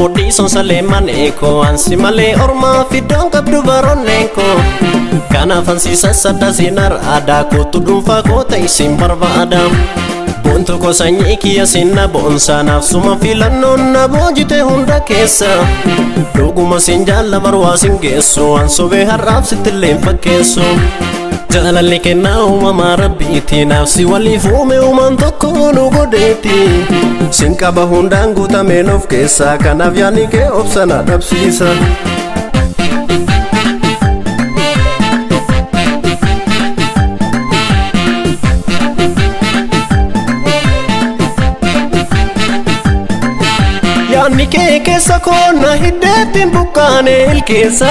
Mudi son saleman eko ansi male orma fidon kabdu baron eko kana fansi sasada sinar ada ko tudumfa ko taisim barbada bonto ko sanyi kiya sinna bonsa nafsuma filannon na bojite hunda kesa doguma sinjalla barwa singeso anso be harab sitilem fakeso جلالي كنا وما ربيتي نفسي واللي فومي ومن تكونو قديتي سنكا بهندانغو تامينوف كيسا كان فياني كي أبسانا دبسيسا Nike kesa kona hiddetin bukkane ilkeessa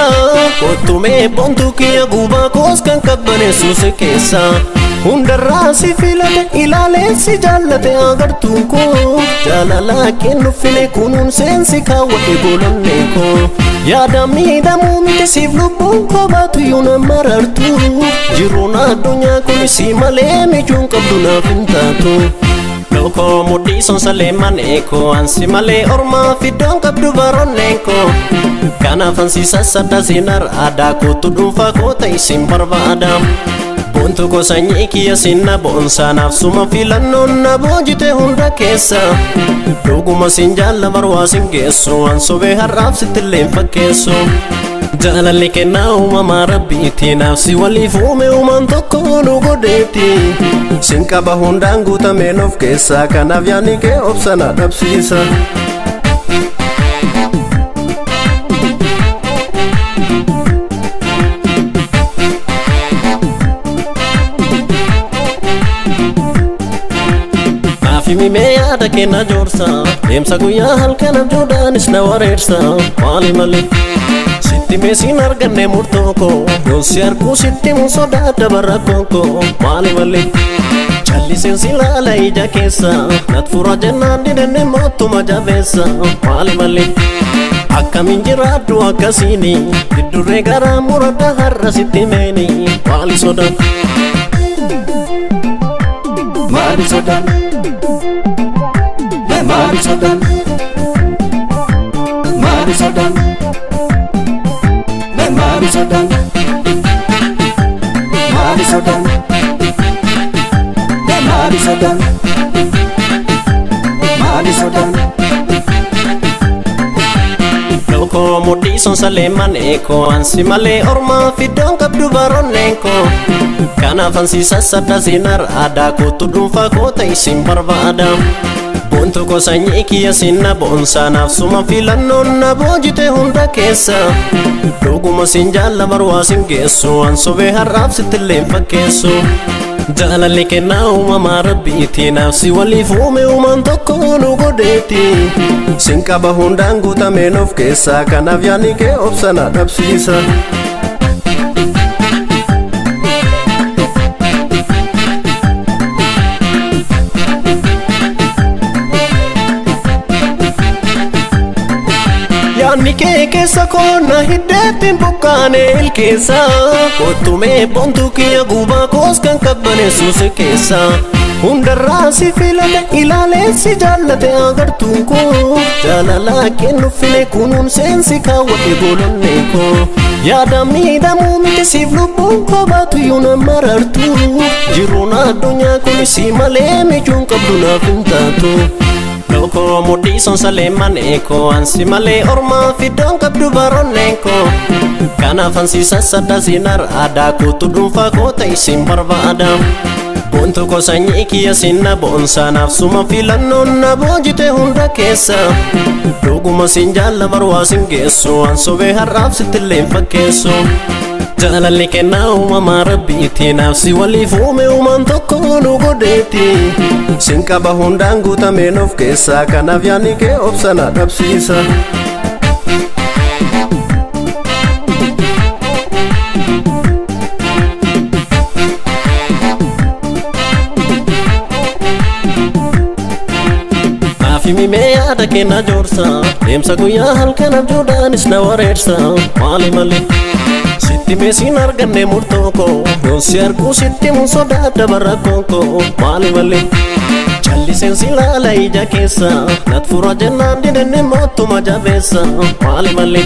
kottume bontu kiya guba koskan kabbane suse keessa hundarraa si filate ilaale si jaallate agartuun koo jaalala kennuufine kunuun seensi kaawwadhe golonne koo yaada miidhamuu miti siif lubbuun koo baatuyyuu na marartu jiruun addunyaa kun si malee mijuun qabdu naaf hin taatu Loko mudi son saleman eko ansi male orma fidon kabdu baron eko kana fansi sasada sinar ada ko tudumfa ko taisim barbada bonto ko sanyi kiya sinna bonsa nafsuma filannon na bojite hunda kesa doguma sinjalla barwa singeso anso be harab sitilem fakeso جلالي كنا وما ربيتي نفسي واللي فومي ومن تكونو قديتي سنكا بهندانغو تامينوف كيسا كان فياني كي أبسانا دبسيسا Fimi me yaada kena jorsa Demsa guya halkana jodanis na warersa Wali mali Sitti me sinar ganne murtoko Donsi arku sitti musoda dabara koko Wali mali Challi sensi lala ija kesa Natfura jennan didenne motuma javesa Wali mali Akka minjiradu akka sini Didure gara murada harra sitti meni Wali sodan Wali sodan Mari sodan Mari sodan Mari sodan Mari sodan Mari sodan Mari sodan Loko mudi son saleman eko ansi male orma fidon kabdu baron eko kana fansi sasada sinar ada ko tudumfa ko taisim barbada Bonto ko sanyi kiya sinna bonsa nafsuma filannon na bojite hunda kesa doguma sinjalla barwa singeso anso be harab sitilem fakeso جلالي كنا وما ربيتي نفسي واللي فومي ومن تكونو قديتي سنكا بهندانغو تامينوف كيسا كان فياني كي أبسانا دبسيسا Nike kesa kona hiddetin bukkane ilkeessa kottume bontu kiya guba koskan kabbane suse keessa hundarraa si filate ilaale si jaallate agartuun koo jaalala kennuufine kunuun seensi kaawwadhe golonne koo yaada miidhamuu miti siif lubbuun koo baatuyyuu na marartu jiruun addunyaa kun si malee mijuun qabdu naaf hin taatu Loko mudi son saleman eko ansi male orma fidon kabdu baron eko kana fansi sasada sinar ada ko tudumfa ko taisim barbada bonto ko sanyi kiya sinna bonsa nafsuma filannon na bojite hunda kesa doguma sinjalla barwa singeso anso be harab sitilem fakeso جلالي كنا وما ربيتي نفسي واللي فومي ومن تكونو قديتي سنكا بهندانغو تامينوف كيسا كان فياني كي أبسانا دبسيسا inni na joorsa deemsa guyyaa halkan abjuudhaanis na wareersa maali malee sitti meesiin arganne murtoo koo yoon si arguu sitti mun sodaadha barrakkoon koo maali malee calliseen si laala ija keessa nat fura jennaan didenne moottuma jabeessa maali malee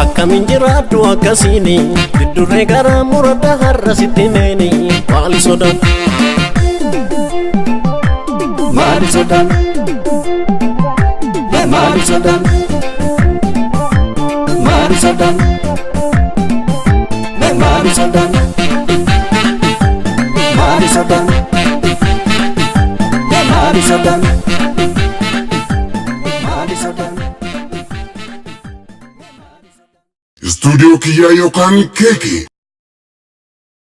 akkamiin jiraadhu akkasiini biddurree garaa muradha har'a sitti meeni maali sodaan maali sodaan maali sodaan maali sodaan maali sodaan maali sodaan maali sodaan maali sodaan Studio Kiyya yookaan Keeki.